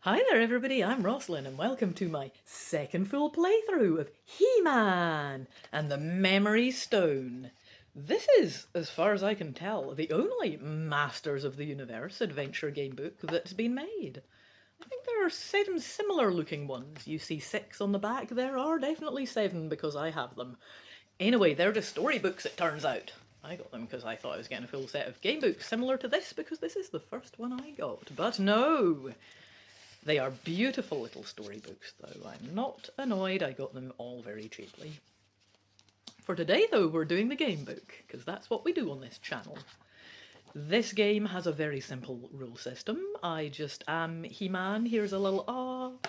Hi there everybody, I'm Rosslyn and welcome to my second full playthrough of He-Man and the Memory Stone. This is, as far as I can tell, the only Masters of the Universe adventure game book that's been made. I think there are 7 similar looking ones. You see 6 on the back, there are definitely 7 because I have them. Anyway, they're just storybooks it turns out. I got them because I thought I was getting a full set of game books similar to this because this is the first one I got, but no! They are beautiful little storybooks, though. I'm not annoyed, I got them all very cheaply. For today, though, we're doing the game book, because that's what we do on this channel. This game has a very simple rule system. I just am He-Man. Here's a little,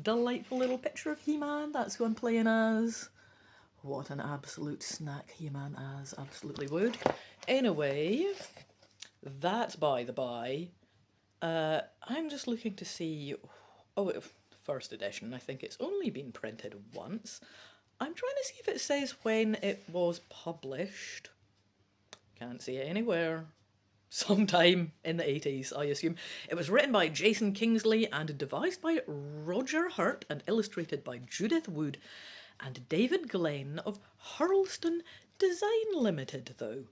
delightful little picture of He-Man. That's who I'm playing as. What an absolute snack He-Man as absolutely would. Anyway, that's by the by. I'm just looking to see... Oh, first edition. I think it's only been printed once. I'm trying to see if it says when it was published. Can't see it anywhere. Sometime in the 80s, I assume. It was written by Jason Kingsley and devised by Roger Hurt and illustrated by Judith Wood and David Glen of Hurlston Design Ltd, though.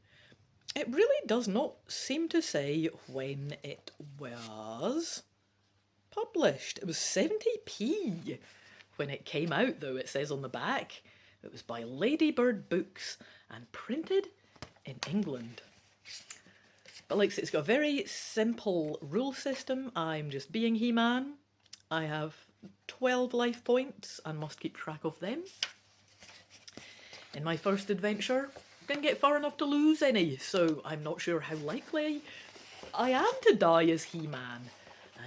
It really does not seem to say when it was published. It was 70p when it came out, though, it says on the back. It was by Ladybird Books and printed in England. But like I said, it's got a very simple rule system. I'm just being He-Man. I have 12 life points and must keep track of them. In my first adventure, didn't get far enough to lose any, so I'm not sure how likely I am to die as He-Man.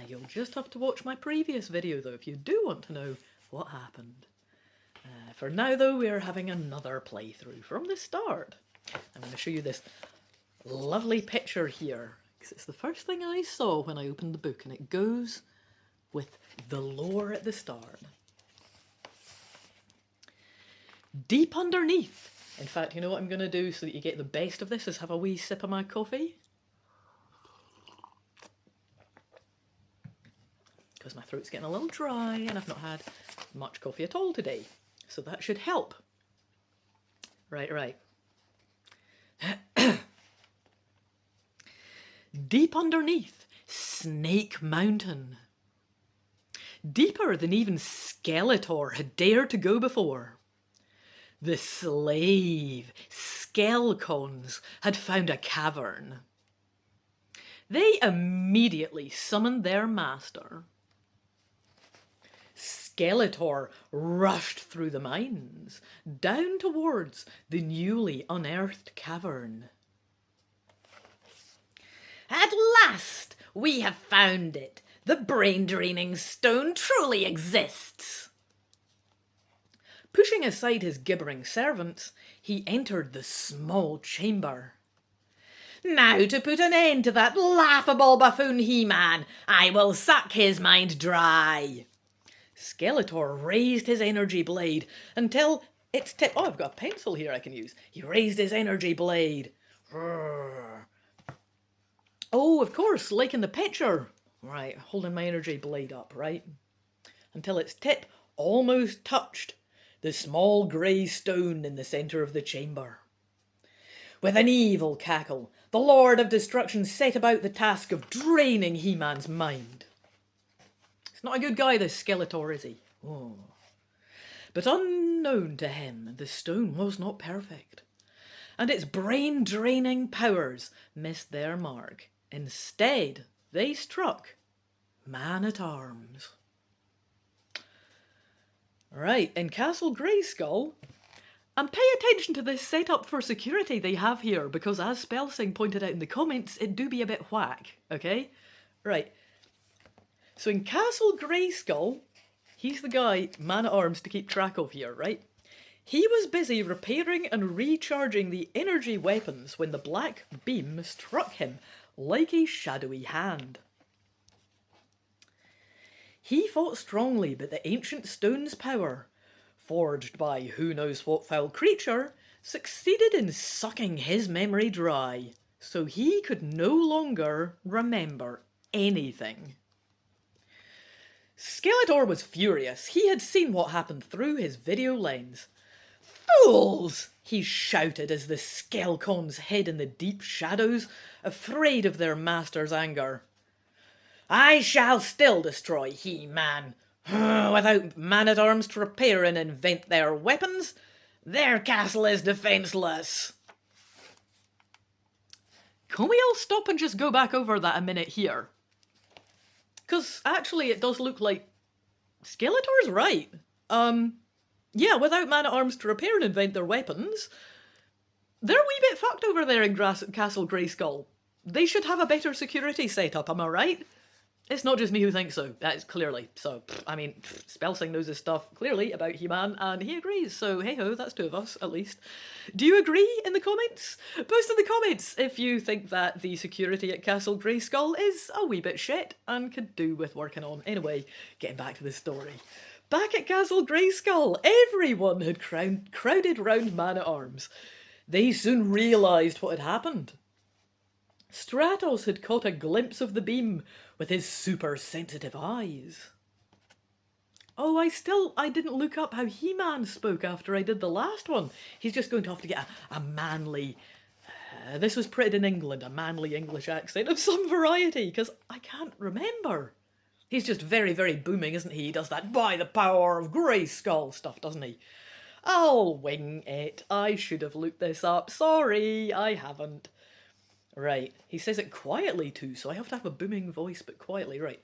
You'll just have to watch my previous video, though, if you do want to know what happened. For now, though, we are having another playthrough from the start. I'm going to show you this lovely picture here, because it's the first thing I saw when I opened the book, and it goes with the lore at the start. Deep underneath. In fact, you know what I'm going to do so that you get the best of this is have a wee sip of my coffee. Because my throat's getting a little dry and I've not had much coffee at all today. So that should help. Right. Deep underneath Snake Mountain. Deeper than even Skeletor had dared to go before. The slave Skelcons had found a cavern. They immediately summoned their master. Skeletor rushed through the mines, down towards the newly unearthed cavern. At last, we have found it. The brain-draining stone truly exists. Pushing aside his gibbering servants, he entered the small chamber. Now to put an end to that laughable buffoon He-Man, I will suck his mind dry. Skeletor raised his energy blade until its tip... Oh, I've got a pencil here I can use. He raised his energy blade. Oh, of course, like in the picture. Right, holding my energy blade up, right? Until its tip almost touched the small grey stone in the centre of the chamber. With an evil cackle, the Lord of Destruction set about the task of draining He-Man's mind. He's not a good guy, this Skeletor, is he? Oh. But unknown to him, the stone was not perfect, and its brain-draining powers missed their mark. Instead, they struck Man-at-Arms. Right, in Castle Grayskull, and pay attention to this setup for security they have here, because as Spelsing pointed out in the comments, it do be a bit whack, okay? Right, so in Castle Grayskull, he's the guy, Man-at-Arms, to keep track of here, right? He was busy repairing and recharging the energy weapons when the black beam struck him like a shadowy hand. He fought strongly, but the ancient stone's power, forged by who knows what foul creature, succeeded in sucking his memory dry, so he could no longer remember anything. Skeletor was furious. He had seen what happened through his video lens. "Fools!" he shouted as the Skelcons hid in the deep shadows, afraid of their master's anger. "I shall still destroy He-Man. Without man-at-arms to repair and invent their weapons, their castle is defenceless." Can we all stop and just go back over that a minute here? Because actually it does look like Skeletor's right. Yeah, without man-at-arms to repair and invent their weapons, they're a wee bit fucked over there in Castle Grayskull. They should have a better security setup, am I right? It's not just me who thinks so, that is clearly. So, I mean, Spelsing knows his stuff clearly about He-Man, and he agrees, so hey-ho, that's two of us, at least. Do you agree in the comments? Post in the comments if you think that the security at Castle Grayskull is a wee bit shit, and could do with working on. Anyway, getting back to the story. Back at Castle Grayskull, everyone had crowded round Man-at-Arms. They soon realised what had happened. Stratos had caught a glimpse of the beam with his super sensitive eyes. Oh, I didn't look up how He-Man spoke after I did the last one. He's just going to have to get a manly, this was printed in England, a manly English accent of some variety, because I can't remember. He's just very, very booming, isn't he? He does that "by the power of Grayskull" stuff, doesn't he? I'll wing it. I should have looked this up. Sorry, I haven't. Right, he says it quietly too, so I have to have a booming voice, but quietly, right.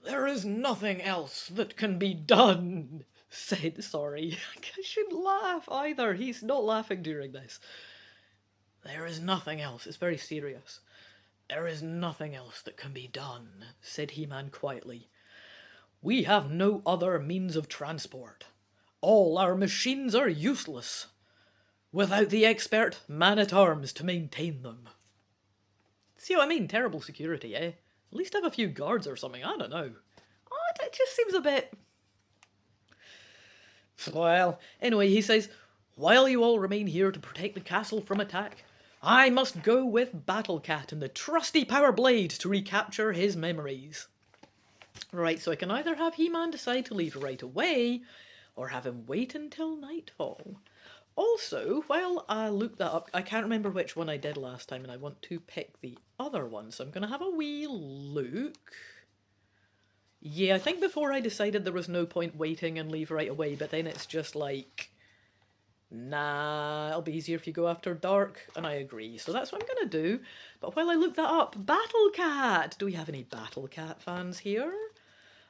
"There is nothing else that can be done," said, sorry, I shouldn't laugh either, he's not laughing during this. "There is nothing else," it's very serious. "There is nothing else that can be done," said He-Man quietly. "We have no other means of transport. All our machines are useless without the expert man-at-arms to maintain them." See what I mean? Terrible security, eh? At least have a few guards or something, I don't know. Oh, it just seems a bit... Well, anyway, he says, "While you all remain here to protect the castle from attack, I must go with Battle Cat and the trusty Power Blade to recapture his memories." Right, so I can either have He-Man decide to leave right away, or have him wait until nightfall. Also, while I look that up, I can't remember which one I did last time, and I want to pick the other one, so I'm going to have a wee look. Yeah, I think before I decided there was no point waiting and leave right away, but then it's just like, nah, it'll be easier if you go after dark, and I agree. So that's what I'm going to do. But while I look that up, Battle Cat! Do we have any Battle Cat fans here?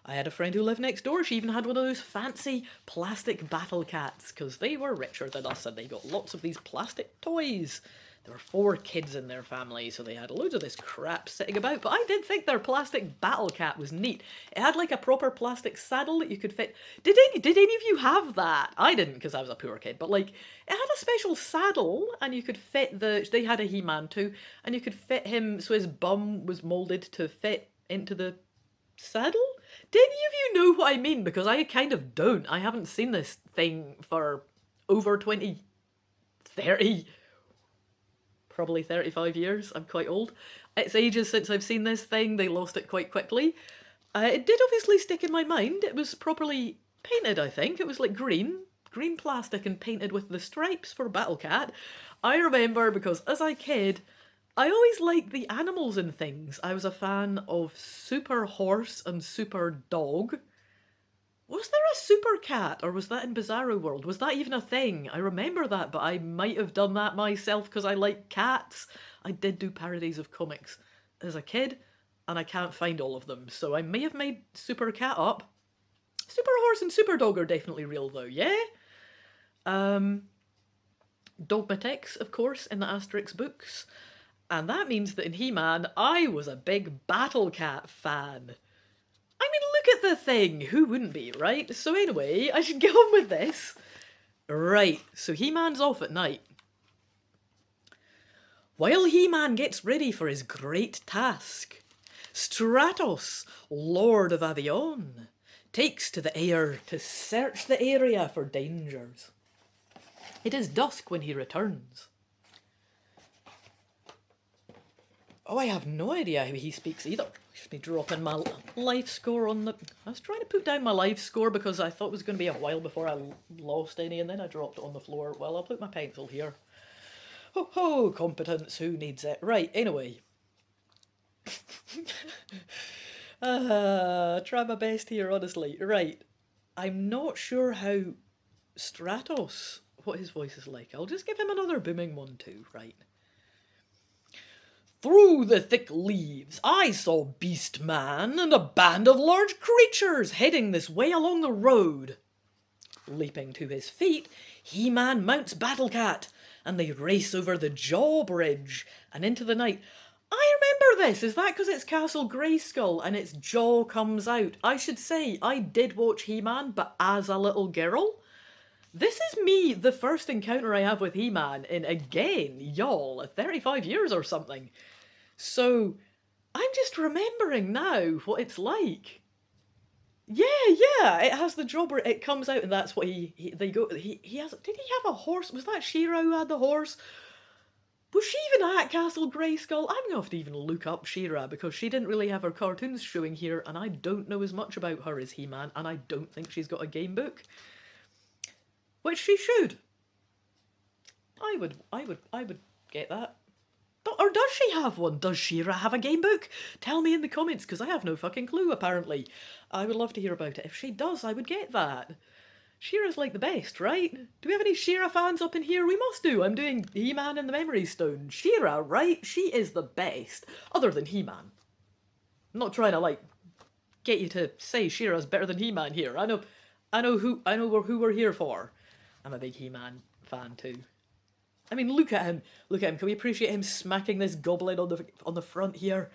I had a friend who lived next door. She even had one of those fancy plastic Battle Cats, because they were richer than us and they got lots of these plastic toys. There were 4 kids in their family, so they had loads of this crap sitting about, but I did think their plastic Battle Cat was neat. It had like a proper plastic saddle that you could fit. Did any of you have that? I didn't, because I was a poor kid, but like, it had a special saddle, and you could fit they had a He-Man too, and you could fit him so his bum was moulded to fit into the saddle? Do any of you know what I mean? Because I kind of don't. I haven't seen this thing for over 20, 30, probably 35 years. I'm quite old. It's ages since I've seen this thing. They lost it quite quickly. It did obviously stick in my mind. It was properly painted, I think. It was like green plastic and painted with the stripes for Battle Cat. I remember because as a kid, I always liked the animals and things. I was a fan of Super Horse and Super Dog. Was there a Super Cat, or was that in Bizarro World? Was that even a thing? I remember that, but I might have done that myself because I like cats. I did do parodies of comics as a kid, and I can't find all of them, so I may have made Super Cat up. Super Horse and Super Dog are definitely real though, yeah? Dogmatics, of course, in the Asterix books. And that means that in He-Man, I was a big Battle Cat fan. I mean, look at the thing! Who wouldn't be, right? So anyway, I should get on with this. Right, so He-Man's off at night. While He-Man gets ready for his great task, Stratos, Lord of Avion, takes to the air to search the area for dangers. It is dusk when he returns. Oh, I have no idea how he speaks either. Just be dropping my life score on the... I was trying to put down my life score because I thought it was going to be a while before I lost any, and then I dropped it on the floor. Well, I'll put my pencil here. Ho ho, competence, who needs it? Right, anyway. Try my best here, honestly. Right, I'm not sure how Stratos, what his voice is like. I'll just give him another booming one too, right? Through the thick leaves, I saw Beast Man and a band of large creatures heading this way along the road. Leaping to his feet, He-Man mounts Battlecat, and they race over the Jawbridge and into the night. I remember this. Is that because it's Castle Grayskull and its jaw comes out? I should say, I did watch He-Man, but as a little girl. This is me, the first encounter I have with He-Man in, again, y'all, 35 years or something. So, I'm just remembering now what it's like. Yeah, it has the jobber, it comes out and that's what he has, did he have a horse? Was that She-Ra who had the horse? Was she even at Castle Grayskull? I'm going to have to even look up She-Ra because she didn't really have her cartoons showing here and I don't know as much about her as He-Man and I don't think she's got a game book. Which she should. I would get that. Or does she have one? Does She-Ra have a game book? Tell me in the comments, because I have no fucking clue, apparently. I would love to hear about it. If she does, I would get that. She-Ra's like the best, right? Do we have any She-Ra fans up in here? We must do. I'm doing He-Man and the Memory Stone. She-Ra, right? She is the best. Other than He-Man. I'm not trying to, like, get you to say She-Ra's better than He-Man here. I know who we're here for. I'm a big He-Man fan too. I mean, look at him. Look at him. Can we appreciate him smacking this goblin on the front here?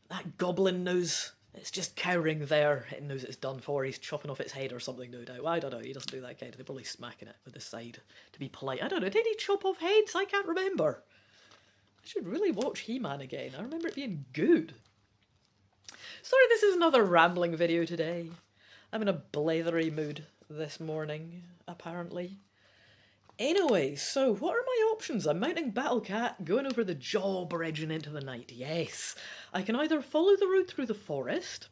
That goblin knows it's just cowering there. It knows it's done for. He's chopping off its head or something, no doubt. I don't know. He doesn't do that kind of. They're probably smacking it with the side to be polite. I don't know. Did he chop off heads? I can't remember. I should really watch He-Man again. I remember it being good. Sorry, this is another rambling video today. I'm in a blethery mood this morning, apparently. Anyway, so what are my options? I'm mounting Battlecat, going over the Jawbridge and into the night. Yes, I can either follow the road through the forest,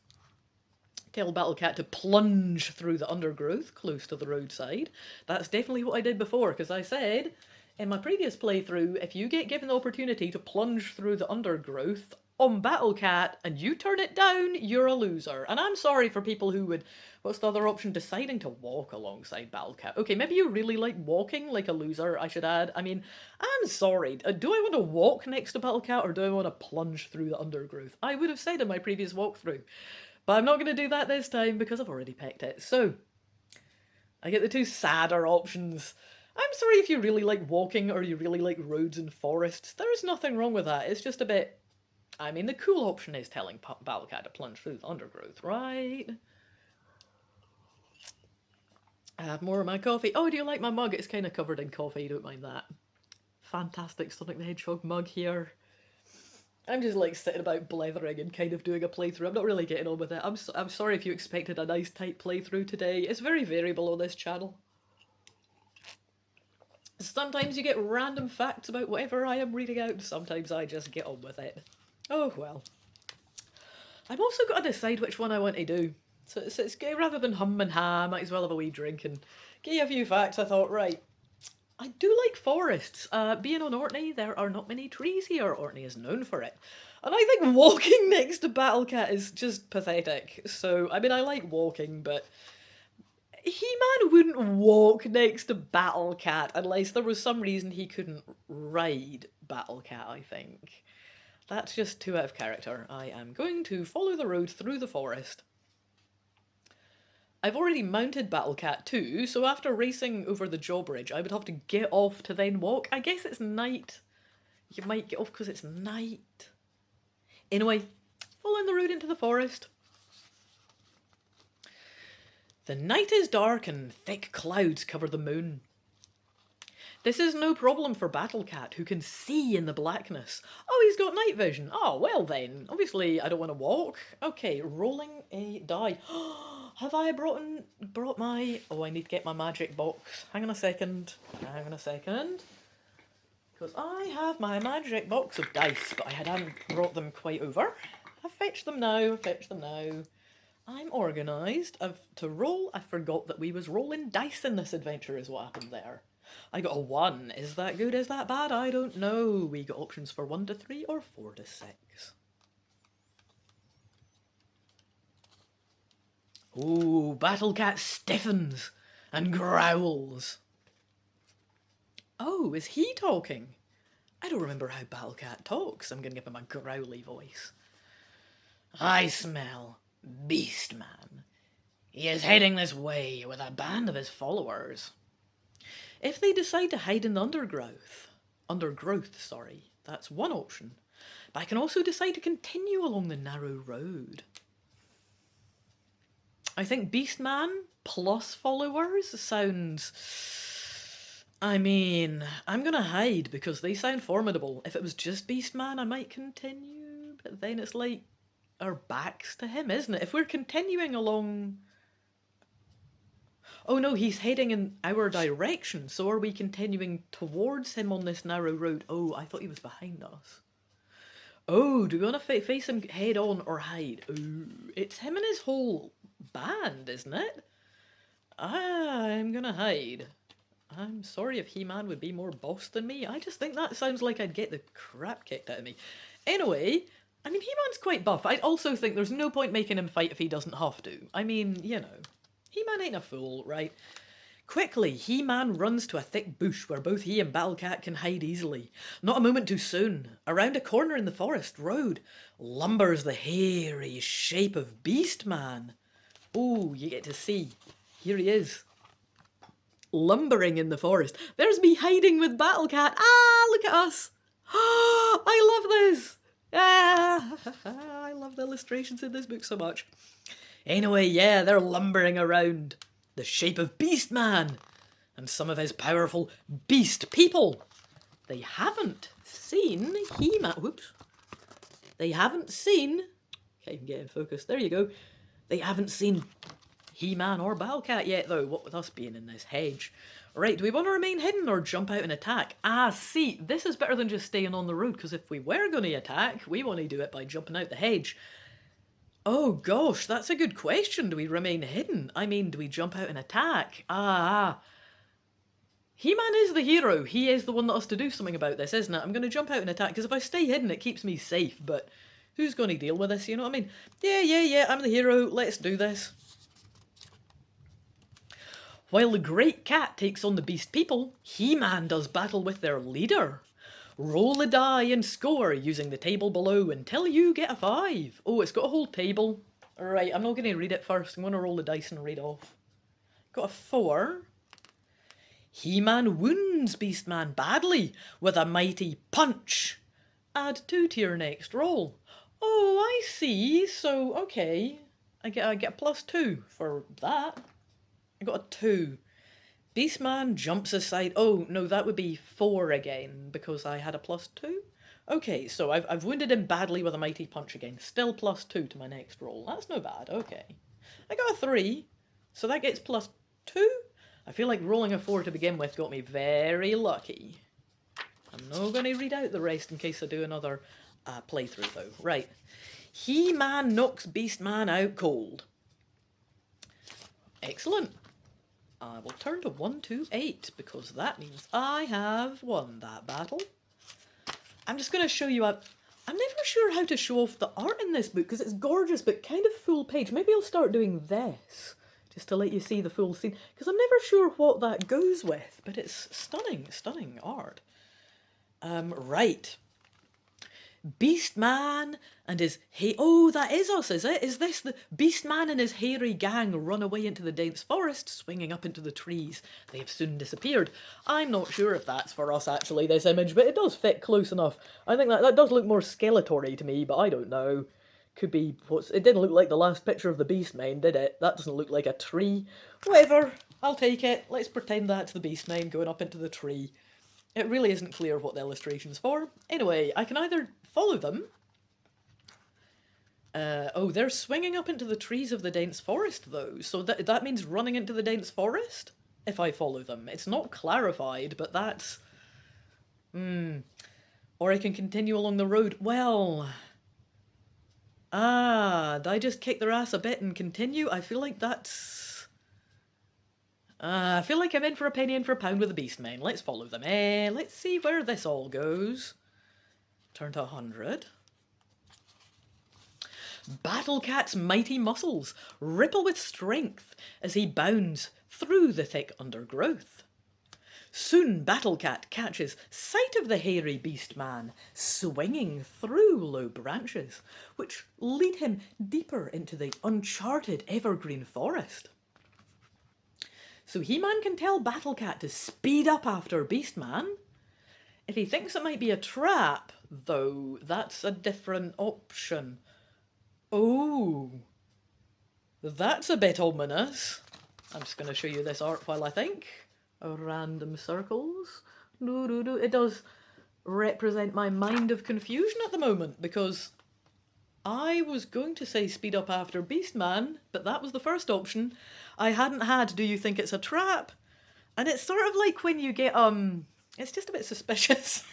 tell Battlecat to plunge through the undergrowth close to the roadside. That's definitely what I did before, because I said in my previous playthrough, if you get given the opportunity to plunge through the undergrowth on Battlecat and you turn it down, you're a loser. And I'm sorry for people who would... What's the other option? Deciding to walk alongside Battlecat. Okay, maybe you really like walking like a loser, I should add. I mean, I'm sorry. Do I want to walk next to Battlecat or do I want to plunge through the undergrowth? I would have said in my previous walkthrough. But I'm not going to do that this time because I've already picked it. So, I get the two sadder options. I'm sorry if you really like walking or you really like roads and forests. There's nothing wrong with that. It's just a bit... I mean, the cool option is telling Battlecat to plunge through the undergrowth, right? I have more of my coffee. Oh, do you like my mug? It's kind of covered in coffee, don't mind that. Fantastic Sonic the Hedgehog mug here. I'm just like sitting about blethering and kind of doing a playthrough. I'm not really getting on with it. I'm sorry if you expected a nice tight playthrough today. It's very variable on this channel. Sometimes you get random facts about whatever I am reading out. Sometimes I just get on with it. Oh well. I've also got to decide which one I want to do. So it's rather than hum and ha, I might as well have a wee drink and give you a few facts. I thought, right, I do like forests. Being on Orkney, there are not many trees here. Orkney is known for it. And I think walking next to Battlecat is just pathetic. So, I mean, I like walking, but He-Man wouldn't walk next to Battlecat unless there was some reason he couldn't ride Battlecat, I think. That's just too out of character. I am going to follow the road through the forest. I've already mounted Battlecat too, so after racing over the Jawbridge, I would have to get off to then walk. I guess it's night. You might get off because it's night. Anyway, following the road into the forest. The night is dark and thick clouds cover the moon. This is no problem for Battlecat, who can see in the blackness. Oh, he's got night vision. Oh, well then. Obviously, I don't want to walk. Okay, rolling a die. Have I brought my... Oh, I need to get my magic box. Hang on a second. Because I have my magic box of dice, but I hadn't brought them quite over. I fetch them now, I'm organised. To roll, I forgot that we was rolling dice in this adventure is what happened there. I got a 1. Is that good? Is that bad? I don't know. We got options for 1 to 3 or 4 to 6. Ooh, Battlecat stiffens and growls. Oh, is he talking? I don't remember how Battlecat talks. I'm going to give him a growly voice. I smell Beast Man. He is heading this way with a band of his followers. If they decide to hide in the undergrowth, that's one option. But I can also decide to continue along the narrow road. I think Beastman plus followers sounds... I mean, I'm going to hide because they sound formidable. If it was just Beastman, I might continue. But then it's like our backs to him, isn't it? If we're continuing along... Oh no, he's heading in our direction. So are we continuing towards him on this narrow road? Oh, I thought he was behind us. Oh, do we want to face him head on or hide? Oh, it's him and his whole band, isn't it? I'm gonna hide. I'm sorry if He-Man would be more boss than me. I just think that sounds like I'd get the crap kicked out of me. Anyway, I mean, He-Man's quite buff. I also think there's no point making him fight if he doesn't have to. I mean, you know, He-Man ain't a fool, right? Quickly, He-Man runs to a thick bush where both he and Battlecat can hide easily. Not a moment too soon. Around a corner in the forest road lumbers the hairy shape of Beastman. Oh, you get to see. Here he is. Lumbering in the forest. There's me hiding with Battlecat. Ah, look at us. I love this. Ah, I love the illustrations in this book so much. Anyway, yeah, they're lumbering around the shape of Beastman and some of his powerful beast people. They haven't seen He-Man. Whoops. They haven't seen... Okay, I'm getting focused. There you go. They haven't seen He-Man or Battlecat yet, though, what with us being in this hedge. Right, do we want to remain hidden or jump out and attack? Ah, see, this is better than just staying on the road, because if we were going to attack, we want to do it by jumping out the hedge. Oh gosh, that's a good question. Do we remain hidden? I mean, do we jump out and attack? He-Man is the hero. He is the one that has to do something about this, isn't it? I'm going to jump out and attack, because if I stay hidden, it keeps me safe, but who's going to deal with this, you know what I mean? Yeah, I'm the hero. Let's do this. While the Great Cat takes on the Beast People, He-Man does battle with their leader. Roll a die and score using the table below until you get a 5. Oh, it's got a whole table. Alright, I'm not going to read it first. I'm going to roll the dice and read off. Got a 4. He-Man wounds Beastman badly with a mighty punch. Add 2 to your next roll. Oh, I see. So, okay. I get a +2 for that. I got a 2. Beastman jumps aside. Oh, no, that would be 4 again, because I had a +2. Okay, so I've wounded him badly with a mighty punch again. Still +2 to my next roll. That's no bad, okay. I got a 3, so that gets +2. I feel like rolling a 4 to begin with got me very lucky. I'm not going to read out the rest in case I do another playthrough, though. Right. He-Man knocks Beastman out cold. Excellent. I will turn to 1, 2, 8, because that means I have won that battle. I'm just going to show you I'm never sure how to show off the art in this book, because it's gorgeous, but kind of full page. Maybe I'll start doing this, just to let you see the full scene, because I'm never sure what that goes with, but it's stunning, stunning art. Right. Beastman and his oh, that is us, is it? Is this the Beastman and his hairy gang run away into the dense forest, swinging up into the trees? They have soon disappeared. I'm not sure if that's for us, actually, this image, but it does fit close enough. I think that does look more Skeletor-y to me, but I don't know. Could be it didn't look like the last picture of the Beastmen, did it? That doesn't look like a tree. Whatever, I'll take it. Let's pretend that's the Beastmen going up into the tree. It really isn't clear what the illustration's for. Anyway, I can either follow them. Oh, they're swinging up into the trees of the dense forest, though. So that means running into the dense forest? If I follow them. It's not clarified, but that's... Or I can continue along the road. Well... Ah, did I just kick their ass a bit and continue? I feel like that's... I feel like I'm in for a penny in for a pound with the Beastmen. Let's follow them. Let's see where this all goes. Turn to 100. Battlecat's mighty muscles ripple with strength as he bounds through the thick undergrowth. Soon Battlecat catches sight of the hairy beast man swinging through low branches, which lead him deeper into the uncharted evergreen forest. So He-Man can tell Battlecat to speed up after Beastman. If he thinks it might be a trap, though, that's a different option. Oh, that's a bit ominous. I'm just going to show you this art while I think. Random circles. It does represent my mind of confusion at the moment, because I was going to say speed up after Beastman, but that was the first option. I hadn't had do you think it's a trap? And it's sort of like when you get, it's just a bit suspicious.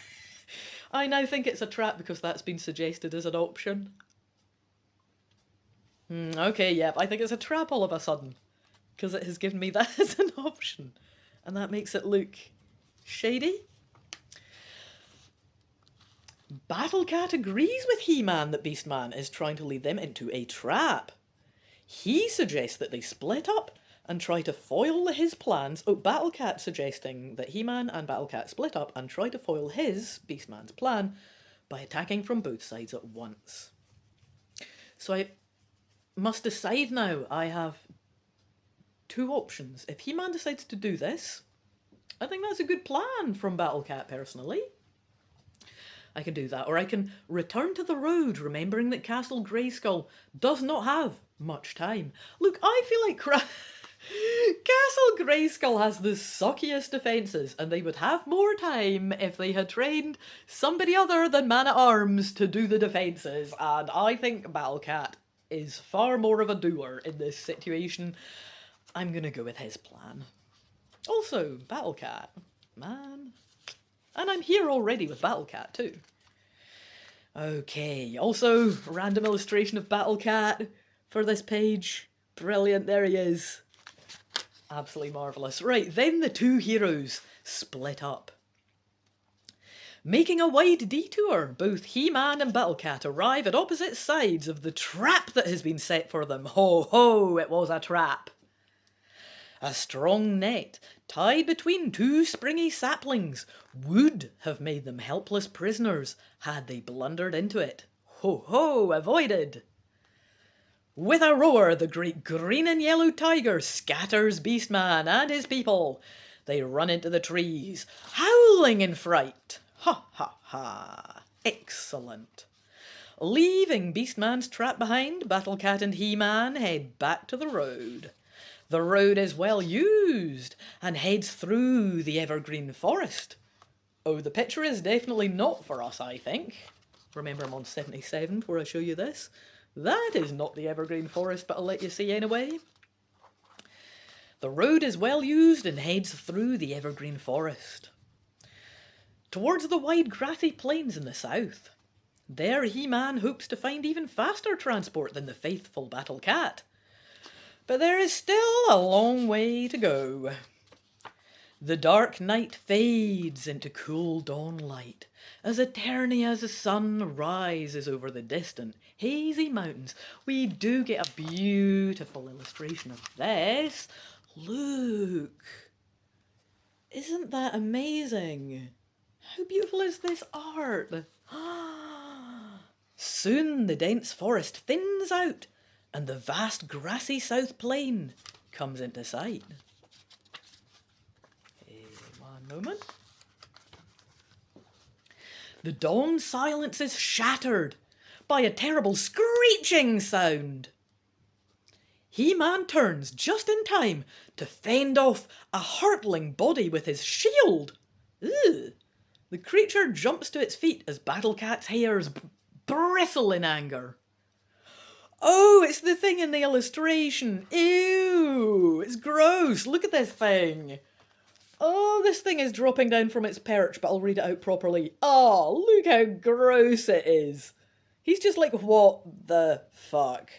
I now think it's a trap because that's been suggested as an option. Okay, yep, I think it's a trap all of a sudden, because it has given me that as an option. And that makes it look shady. Battlecat agrees with He-Man that Beastman is trying to lead them into a trap. He suggests that they split up and try to foil his plans. Oh, Battlecat suggesting that He-Man and Battlecat split up and try to foil his, Beastman's, plan by attacking from both sides at once. So I must decide now. I have two options. If He-Man decides to do this, I think that's a good plan from Battlecat personally. I can do that, or I can return to the road, remembering that Castle Grayskull does not have much time. Look, I feel like Castle Grayskull has the suckiest defences, and they would have more time if they had trained somebody other than Man-at-Arms to do the defences, and I think Battlecat is far more of a doer in this situation. I'm going to go with his plan. Also, Battlecat, man. And I'm here already with Battlecat too. Okay, also, random illustration of Battlecat for this page. Brilliant, there he is. Absolutely marvellous. Right, then the two heroes split up. Making a wide detour, both He-Man and Battlecat arrive at opposite sides of the trap that has been set for them. Ho ho, it was a trap. A strong net, tied between two springy saplings, would have made them helpless prisoners had they blundered into it. Ho ho, avoided! With a roar, the great green and yellow tiger scatters Beastman and his people. They run into the trees, howling in fright. Ha ha ha. Excellent. Leaving Beastman's trap behind, Battlecat and He-Man head back to the road. The road is well used and heads through the evergreen forest. Oh, the picture is definitely not for us, I think. Remember, I'm on 77 before I show you this. That is not the evergreen forest, but I'll let you see anyway. The road is well used and heads through the evergreen forest. Towards the wide grassy plains in the south. There He-Man hopes to find even faster transport than the faithful Battlecat. But there is still a long way to go. The dark night fades into cool dawn light as Eternia's sun rises over the distant, hazy mountains. We do get a beautiful illustration of this. Look. Isn't that amazing? How beautiful is this art? Soon the dense forest thins out and the vast grassy south plain comes into sight. One moment. The dawn silence is shattered by a terrible screeching sound. He-Man turns just in time to fend off a hurtling body with his shield. Ugh. The creature jumps to its feet as Battlecat's hairs bristle in anger. Oh, it's the thing in the illustration. Ew, it's gross. Look at this thing. Oh, this thing is dropping down from its perch, but I'll read it out properly. Oh, look how gross it is. He's just like, what the fuck?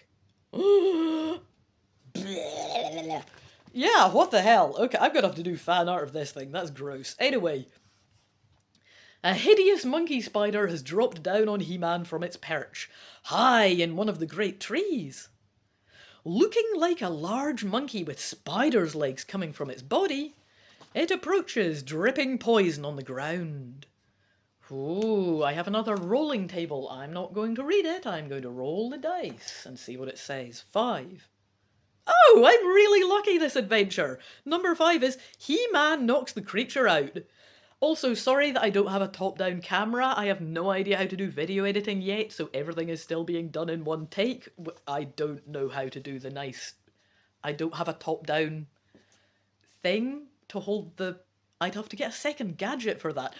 Yeah, what the hell? Okay, I'm gonna have to do fan art of this thing. That's gross. Anyway, a hideous monkey spider has dropped down on He-Man from its perch, high in one of the great trees. Looking like a large monkey with spider's legs coming from its body, it approaches, dripping poison on the ground. Ooh, I have another rolling table. I'm not going to read it. I'm going to roll the dice and see what it says. 5. Oh, I'm really lucky this adventure. Number 5 is He-Man knocks the creature out. Also, sorry that I don't have a top-down camera. I have no idea how to do video editing yet, so everything is still being done in one take. I don't know how to do the nice... I don't have a top-down thing to hold the... I'd have to get a second gadget for that.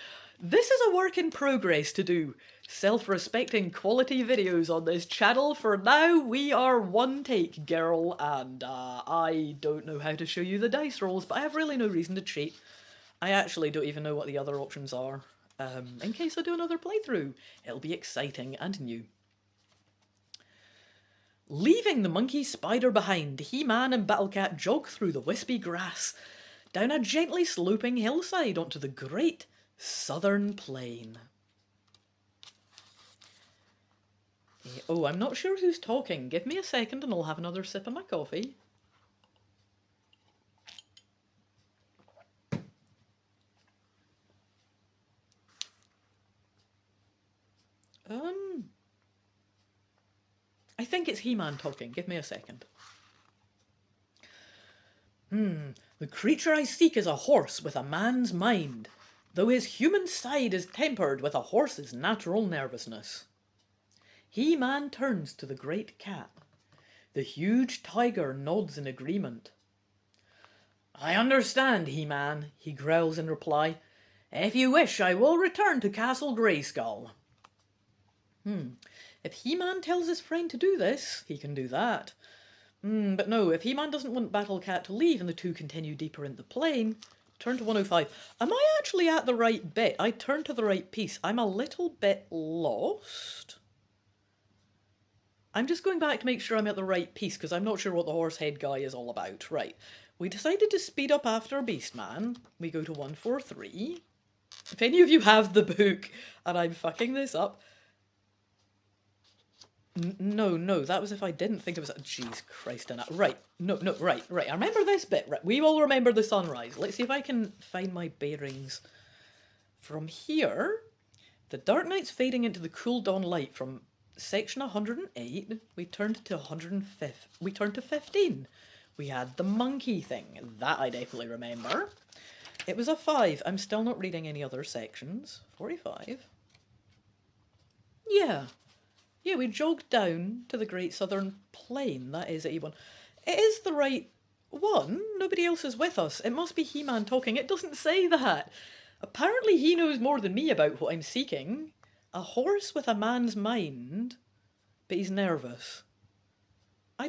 This is a work in progress to do self-respecting quality videos on this channel. For now, we are one take, girl, and I don't know how to show you the dice rolls, but I have really no reason to cheat. I actually don't even know what the other options are. In case I do another playthrough, it'll be exciting and new. Leaving the monkey spider behind, He-Man and Battlecat jog through the wispy grass, down a gently sloping hillside onto the great southern plain. Oh, I'm not sure who's talking. Give me a second and I'll have another sip of my coffee. I think it's He-Man talking. Give me a second. The creature I seek is a horse with a man's mind, though his human side is tempered with a horse's natural nervousness. He-Man turns to the great cat. The huge tiger nods in agreement. I understand, He-Man, he growls in reply. If you wish, I will return to Castle Grayskull. If He-Man tells his friend to do this, he can do that. But no, if He-Man doesn't want Battlecat to leave and the two continue deeper into the plain, turn to 105. Am I actually at the right bit? I turned to the right piece. I'm a little bit lost. I'm just going back to make sure I'm at the right piece, because I'm not sure what the horsehead guy is all about. Right. We decided to speed up after Beastman. We go to 143. If any of you have the book and I'm fucking this up... No, that was if I didn't think it was... Jeez Christ, right. No, right. I remember this bit. Right. We will remember the sunrise. Let's see if I can find my bearings. From here, the dark night's fading into the cool dawn light. From section 108, we turned to 105. We turned to 15. We had the monkey thing. That I definitely remember. It was a 5. I'm still not reading any other sections. 45. Yeah, we jogged down to the Great Southern Plain. That is A1. It is the right one. Nobody else is with us. It must be He-Man talking. It doesn't say that. Apparently he knows more than me about what I'm seeking. A horse with a man's mind, but he's nervous. I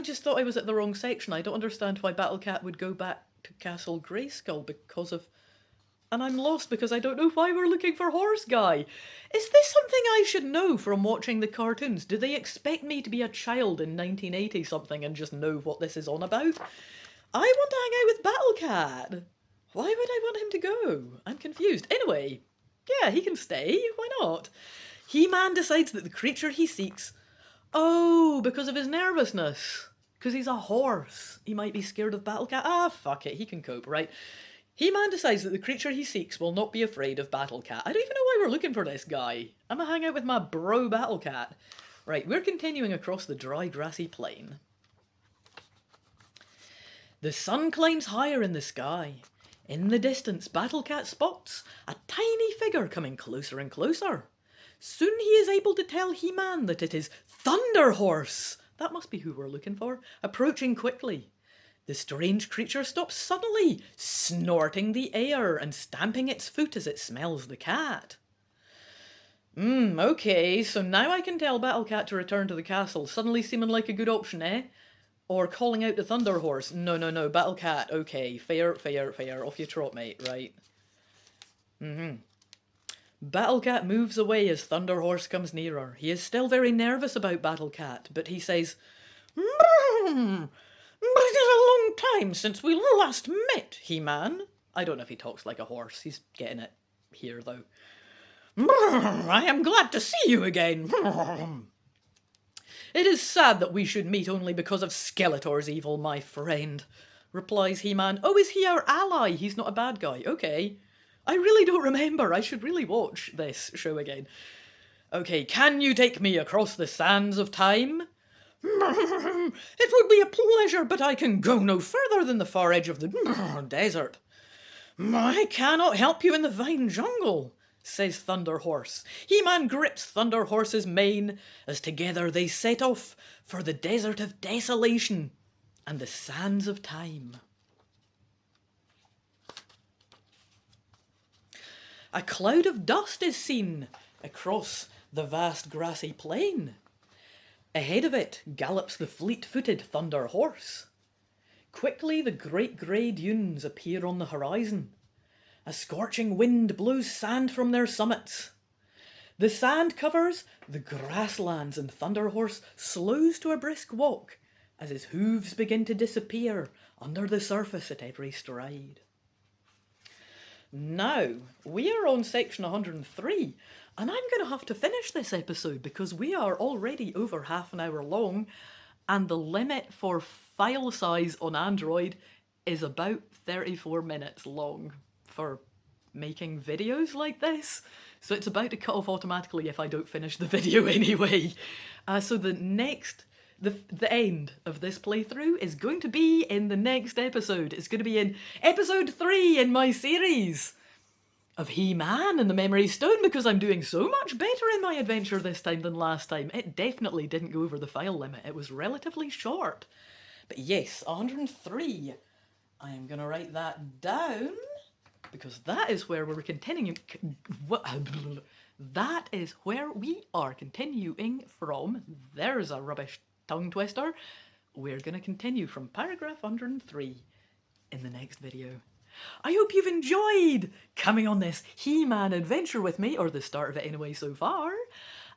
just thought I was at the wrong section. I don't understand why Battlecat would go back to Castle Grayskull because of... And I'm lost because I don't know why we're looking for Horse Guy. Is this something I should know from watching the cartoons? Do they expect me to be a child in 1980-something and just know what this is on about? I want to hang out with Battlecat. Why would I want him to go? I'm confused. Anyway, yeah, he can stay. Why not? He-Man decides that the creature he seeks... Oh, because of his nervousness. Because he's a horse. He might be scared of Battlecat. Ah, fuck it. He can cope, right? He-Man decides that the creature he seeks will not be afraid of Battlecat. I don't even know why we're looking for this guy. I'm gonna hang out with my bro Battlecat. Right, we're continuing across the dry, grassy plain. The sun climbs higher in the sky. In the distance, Battlecat spots a tiny figure coming closer and closer. Soon he is able to tell He-Man that it is Thunder Horse. That must be who we're looking for. Approaching quickly. The strange creature stops suddenly, snorting the air and stamping its foot as it smells the cat. Okay, so now I can tell Battlecat to return to the castle, suddenly seeming like a good option, eh? Or calling out the Thunder Horse. No, Battlecat, okay, fair, off you trot, mate, right? Battlecat moves away as Thunder Horse comes nearer. He is still very nervous about Battlecat, but he says, "But it is a long time since we last met, He-Man." I don't know if he talks like a horse. He's getting it here, though. "I am glad to see you again. It is sad that we should meet only because of Skeletor's evil, my friend," replies He-Man. "Oh, is he our ally? He's not a bad guy. Okay. I really don't remember. I should really watch this show again. Okay, can you take me across the sands of time?" "It would be a pleasure, but I can go no further than the far edge of the desert." "I cannot help you in the vine jungle," says Thunder Horse. He-Man grips Thunder Horse's mane as together they set off for the desert of desolation and the sands of time. A cloud of dust is seen across the vast grassy plain. Ahead of it gallops the fleet-footed Thunder Horse. Quickly the great grey dunes appear on the horizon. A scorching wind blows sand from their summits. The sand covers the grasslands and Thunder Horse slows to a brisk walk as his hooves begin to disappear under the surface at every stride. Now, we are on section 103, and I'm going to have to finish this episode because we are already over half an hour long, and the limit for file size on Android is about 34 minutes long for making videos like this. So it's about to cut off automatically if I don't finish the video anyway. So the end of this playthrough is going to be in the next episode. It's going to be in episode 3 in my series of He-Man and the Memory Stone, because I'm doing so much better in my adventure this time than last time. It definitely didn't go over the file limit. It was relatively short. But yes, 103. I am going to write that down because that is where we're continuing. That is where we are continuing from. There's a rubbish tongue twister. We're going to continue from paragraph 103 in the next video. I hope you've enjoyed coming on this He-Man adventure with me, or the start of it anyway so far,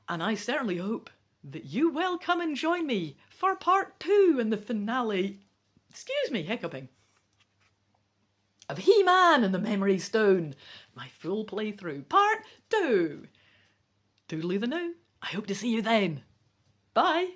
and I certainly hope that you will come and join me for part 2 and the finale, hiccuping, of He-Man and the Memory Stone, my full playthrough, part 2. Toodly the now. I hope to see you then. Bye.